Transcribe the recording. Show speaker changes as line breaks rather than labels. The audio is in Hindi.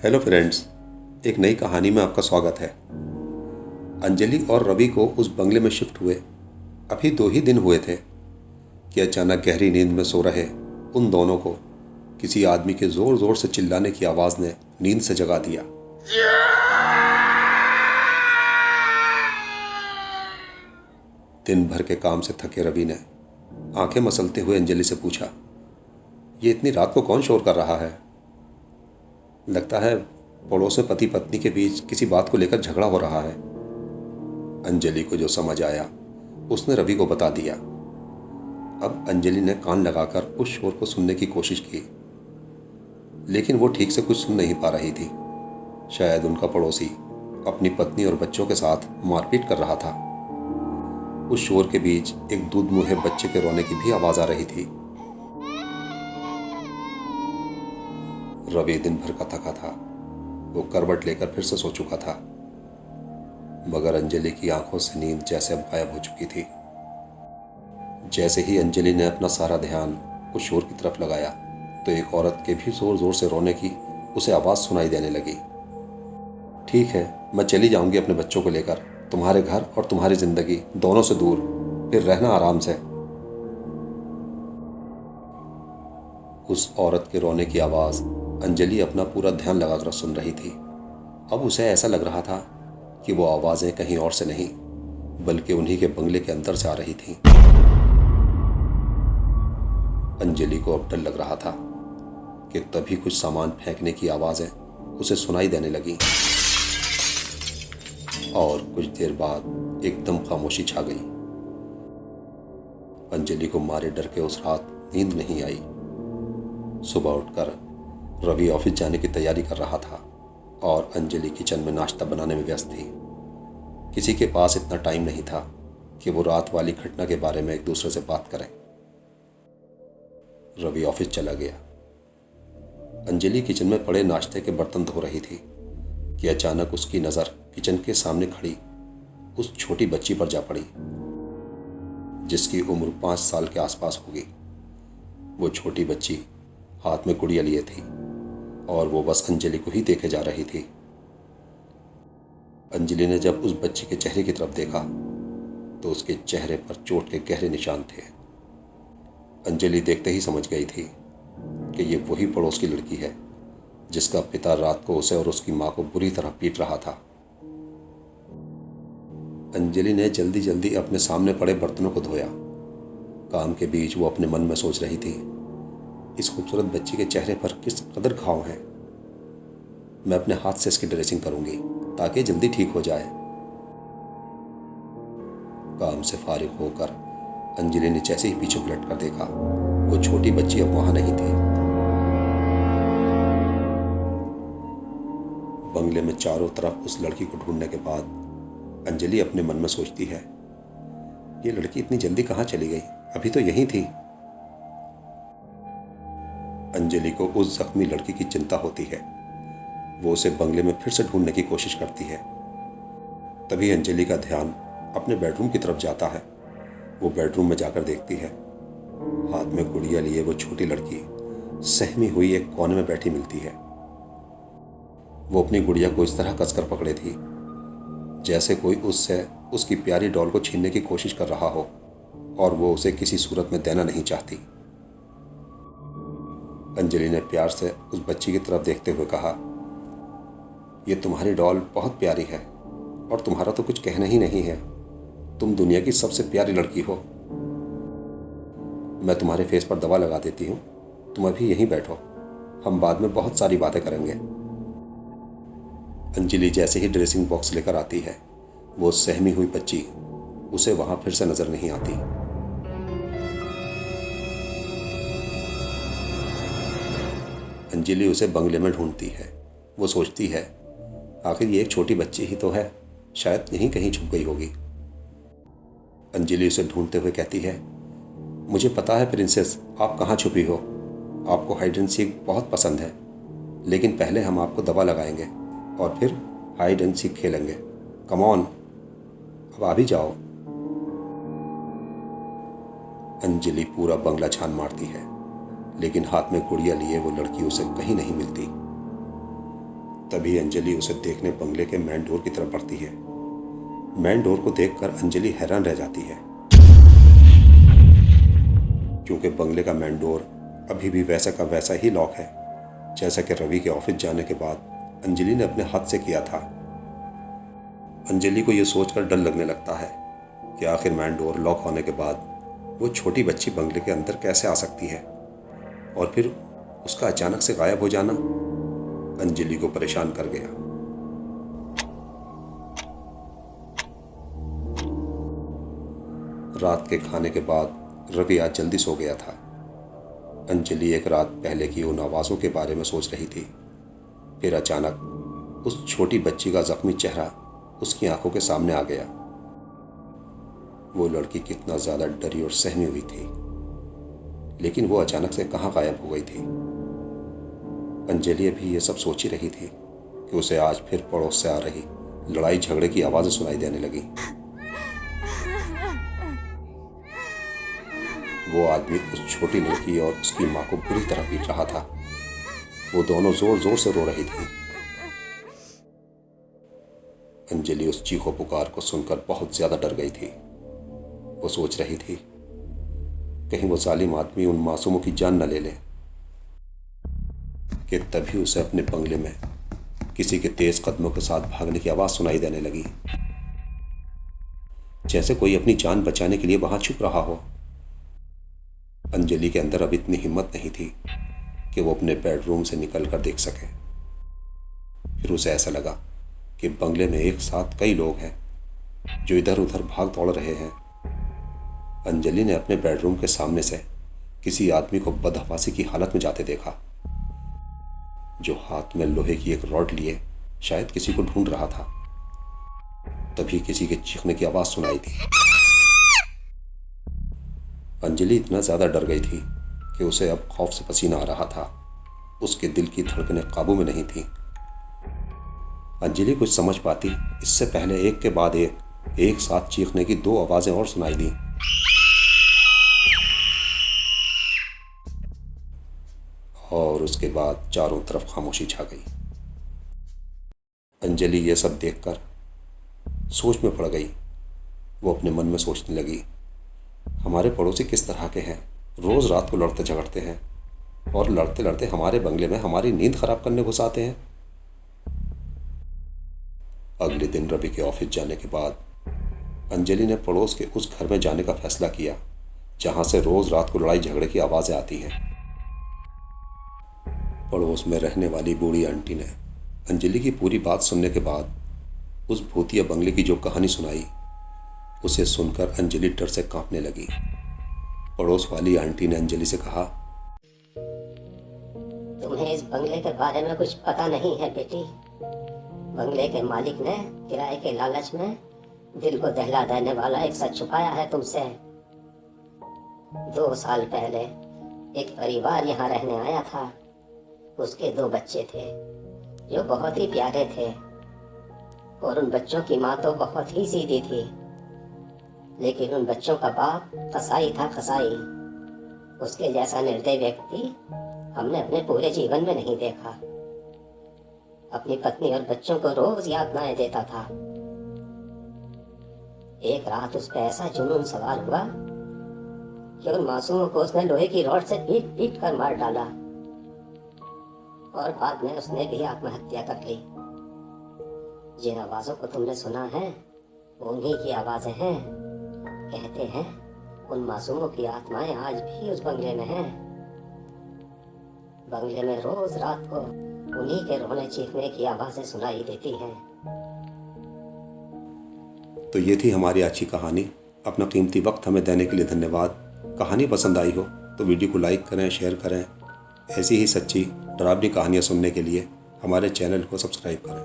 हेलो फ्रेंड्स, एक नई कहानी में आपका स्वागत है। अंजलि और रवि को उस बंगले में शिफ्ट हुए अभी 2 ही दिन हुए थे कि अचानक गहरी नींद में सो रहे उन दोनों को किसी आदमी के जोर जोर से चिल्लाने की आवाज ने नींद से जगा दिया। दिन भर के काम से थके रवि ने आंखें मसलते हुए अंजलि से पूछा, ये इतनी रात को कौन शोर कर रहा है? लगता है पड़ोस में पति पत्नी के बीच किसी बात को लेकर झगड़ा हो रहा है। अंजलि को जो समझ आया उसने रवि को बता दिया। अब अंजलि ने कान लगाकर उस शोर को सुनने की कोशिश की, लेकिन वो ठीक से कुछ सुन नहीं पा रही थी। शायद उनका पड़ोसी अपनी पत्नी और बच्चों के साथ मारपीट कर रहा था। उस शोर के बीच एक दूध मुहे बच्चे के रोने की भी आवाज आ रही थी। रवि दिन भर का थका था। वो करवट लेकर फिर से सो चुका था, मगर अंजलि की आंखों से नींद जैसे अब गायब हो चुकी थी। जैसे ही अंजलि ने अपना सारा ध्यान उस शोर की तरफ लगाया तो एक औरत के भी जोर जोर से रोने की उसे आवाज सुनाई देने लगी। ठीक है, मैं चली जाऊंगी अपने बच्चों को लेकर, तुम्हारे घर और तुम्हारी जिंदगी दोनों से दूर, फिर रहना आराम से। उस औरत के रोने की आवाज अंजलि अपना पूरा ध्यान लगाकर सुन रही थी। अब उसे ऐसा लग रहा था कि वो आवाजें कहीं और से नहीं बल्कि उन्हीं के बंगले के अंदर से आ रही थीं। अंजलि को अब डर लग रहा था कि तभी कुछ सामान फेंकने की आवाजें उसे सुनाई देने लगी और कुछ देर बाद एकदम खामोशी छा गई। अंजलि को मारे डर के उस रात नींद नहीं आई। सुबह उठकर रवि ऑफिस जाने की तैयारी कर रहा था और अंजलि किचन में नाश्ता बनाने में व्यस्त थी। किसी के पास इतना टाइम नहीं था कि वो रात वाली घटना के बारे में एक दूसरे से बात करें। रवि ऑफिस चला गया। अंजलि किचन में पड़े नाश्ते के बर्तन धो रही थी कि अचानक उसकी नज़र किचन के सामने खड़ी उस छोटी बच्ची पर जा पड़ी जिसकी उम्र 5 साल के आसपास होगी। वो छोटी बच्ची हाथ में गुड़िया लिए थी और वो बस अंजलि को ही देखे जा रही थी। अंजलि ने जब उस बच्ची के चेहरे की तरफ देखा तो उसके चेहरे पर चोट के गहरे निशान थे। अंजलि देखते ही समझ गई थी कि ये वही पड़ोस की लड़की है जिसका पिता रात को उसे और उसकी मां को बुरी तरह पीट रहा था। अंजलि ने जल्दी जल्दी अपने सामने पड़े बर्तनों को धोया। काम के बीच वो अपने मन में सोच रही थी, इस खूबसूरत बच्ची के चेहरे पर किस कदर घाव हैं। मैं अपने हाथ से इसकी ड्रेसिंग करूंगी ताकि जल्दी ठीक हो जाए। काम से फारिग होकर अंजलि ने जैसे ही पीछे पलट कर देखा, वो छोटी बच्ची अब वहां नहीं थी। बंगले में चारों तरफ उस लड़की को ढूंढने के बाद अंजलि अपने मन में सोचती है, ये लड़की इतनी जल्दी कहां चली गई? अभी तो यहीं थी। अंजलि को उस जख्मी लड़की की चिंता होती है। वो उसे बंगले में फिर से ढूंढने की कोशिश करती है। तभी अंजलि का ध्यान अपने बेडरूम की तरफ जाता है। वो बेडरूम में जाकर देखती है, हाथ में गुड़िया लिए वो छोटी लड़की सहमी हुई एक कोने में बैठी मिलती है। वो अपनी गुड़िया को इस तरह कसकर पकड़े थी जैसे कोई उससे उसकी प्यारी डॉल को छीनने की कोशिश कर रहा हो और वो उसे किसी सूरत में देना नहीं चाहती। अंजलि ने प्यार से उस बच्ची की तरफ देखते हुए कहा, ये तुम्हारी डॉल बहुत प्यारी है और तुम्हारा तो कुछ कहना ही नहीं है। तुम दुनिया की सबसे प्यारी लड़की हो। मैं तुम्हारे फेस पर दवा लगा देती हूँ, तुम अभी यहीं बैठो, हम बाद में बहुत सारी बातें करेंगे। अंजलि जैसे ही ड्रेसिंग बॉक्स लेकर आती है, वो सहमी हुई बच्ची उसे वहां फिर से नजर नहीं आती। अंजलि उसे बंगले में ढूंढती है। वो सोचती है, आखिर ये एक छोटी बच्ची ही तो है, शायद यहीं कहीं छुप गई होगी। अंजलि उसे ढूंढते हुए कहती है, मुझे पता है प्रिंसेस, आप कहाँ छुपी हो। आपको हाइड एंड सीक बहुत पसंद है, लेकिन पहले हम आपको दवा लगाएंगे और फिर हाइड एंड सीक खेलेंगे। कम ऑन, अब आ भी जाओ। अंजलि पूरा बंगला छान मारती है, लेकिन हाथ में गुड़िया लिए वो लड़की उसे कहीं नहीं मिलती। तभी अंजलि उसे देखने बंगले के मेन डोर की तरफ बढ़ती है। मेन डोर को देखकर अंजलि हैरान रह जाती है, क्योंकि बंगले का मेन डोर अभी भी वैसा का वैसा ही लॉक है, जैसा कि रवि के ऑफिस जाने के बाद अंजलि ने अपने हाथ से किया था। अंजलि को यह सोचकर डर लगने लगता है कि आखिर मेन डोर लॉक होने के बाद वो छोटी बच्ची बंगले के अंदर कैसे आ सकती है, और फिर उसका अचानक से गायब हो जाना अंजलि को परेशान कर गया। रात के खाने के बाद रवि आज जल्दी सो गया था। अंजलि एक रात पहले की उन आवाज़ों के बारे में सोच रही थी। फिर अचानक उस छोटी बच्ची का जख्मी चेहरा उसकी आंखों के सामने आ गया। वो लड़की कितना ज़्यादा डरी और सहमी हुई थी, लेकिन वो अचानक से कहाँ गायब हो गई थी। अंजलि भी ये सब सोच ही रही थी कि उसे आज फिर पड़ोस से आ रही लड़ाई झगड़े की आवाज़ें सुनाई देने लगी। वो आदमी उस छोटी लड़की और उसकी माँ को बुरी तरह पीट रहा था। वो दोनों जोर जोर से रो रही थी। अंजलि उस चीखों पुकार को सुनकर बहुत ज्यादा डर गई थी। वो सोच रही थी कहीं वो जालिम आदमी उन मासूमों की जान न ले ले। कि तभी उसे अपने बंगले में किसी के तेज कदमों के साथ भागने की आवाज सुनाई देने लगी, जैसे कोई अपनी जान बचाने के लिए वहां छुप रहा हो। अंजलि के अंदर अब इतनी हिम्मत नहीं थी कि वो अपने बेडरूम से निकल कर देख सके। फिर उसे ऐसा लगा कि बंगले में एक साथ कई लोग हैं जो इधर उधर भाग दौड़ रहे हैं। अंजलि ने अपने बेडरूम के सामने से किसी आदमी को बदहवासी की हालत में जाते देखा, जो हाथ में लोहे की एक रॉड लिए शायद किसी को ढूंढ रहा था। तभी किसी के चीखने की आवाज सुनाई दी। अंजलि इतना ज्यादा डर गई थी कि उसे अब खौफ से पसीना आ रहा था। उसके दिल की धड़कनें काबू में नहीं थी। अंजलि कुछ समझ पाती इससे पहले एक के बाद एक साथ चीखने की दो आवाजें और सुनाई दी। और उसके बाद चारों तरफ खामोशी छा गई। अंजलि ये सब देखकर सोच में पड़ गई। वो अपने मन में सोचने लगी, हमारे पड़ोसी किस तरह के हैं, रोज रात को लड़ते झगड़ते हैं और लड़ते लड़ते हमारे बंगले में हमारी नींद खराब करने घुस आते हैं। अगले दिन रवि के ऑफिस जाने के बाद अंजलि ने पड़ोस के उस घर में जाने का फैसला किया जहां से रोज रात को लड़ाई झगड़े की आवाजें आती हैं। पड़ोस में रहने वाली बूढ़ी आंटी ने अंजलि की पूरी बात सुनने के बाद उस भूतिया बंगले की जो कहानी सुनाई, उसे सुनकर अंजलि डर से कांपने लगी। पड़ोस वाली आंटी ने अंजलि से कहा,
तुम्हें इस बंगले के बारे में कुछ पता नहीं है बेटी। बंगले के मालिक ने किराए के लालच में दिल को दहला देने वाला एक सच छुपाया है तुमसे। 2 साल पहले एक परिवार यहाँ रहने आया था। उसके 2 बच्चे थे जो बहुत ही प्यारे थे, और उन बच्चों की माँ तो बहुत ही सीधी थी। लेकिन उन बच्चों का बाप कसाई था, कसाई। उसके जैसा निर्दयी व्यक्ति हमने अपने पूरे जीवन में नहीं देखा। अपनी पत्नी और बच्चों को रोज यातनाएं देता था। एक रात उस पर ऐसा जुनून सवार हुआ कि उन मासूमों को उसने लोहे की रॉड से पीट पीट कर मार डाला, और बाद में उसने भी आत्महत्या कर ली। जिन आवाजों को तुमने सुना है वो उन्हीं की आवाजें हैं। कहते हैं उन मासूमों की आत्माएं आज भी उस बंगले में हैं। बंगले में रोज रात को उन्हीं के रोने चीखने की आवाजें सुनाई देती हैं।
तो ये थी हमारी आज की कहानी। अपना कीमती वक्त हमें देने के लिए धन्यवाद। कहानी पसंद आई हो तो वीडियो को लाइक करें, शेयर करें। ऐसी ही सच्ची डरावनी कहानियाँ सुनने के लिए हमारे चैनल को सब्सक्राइब करें।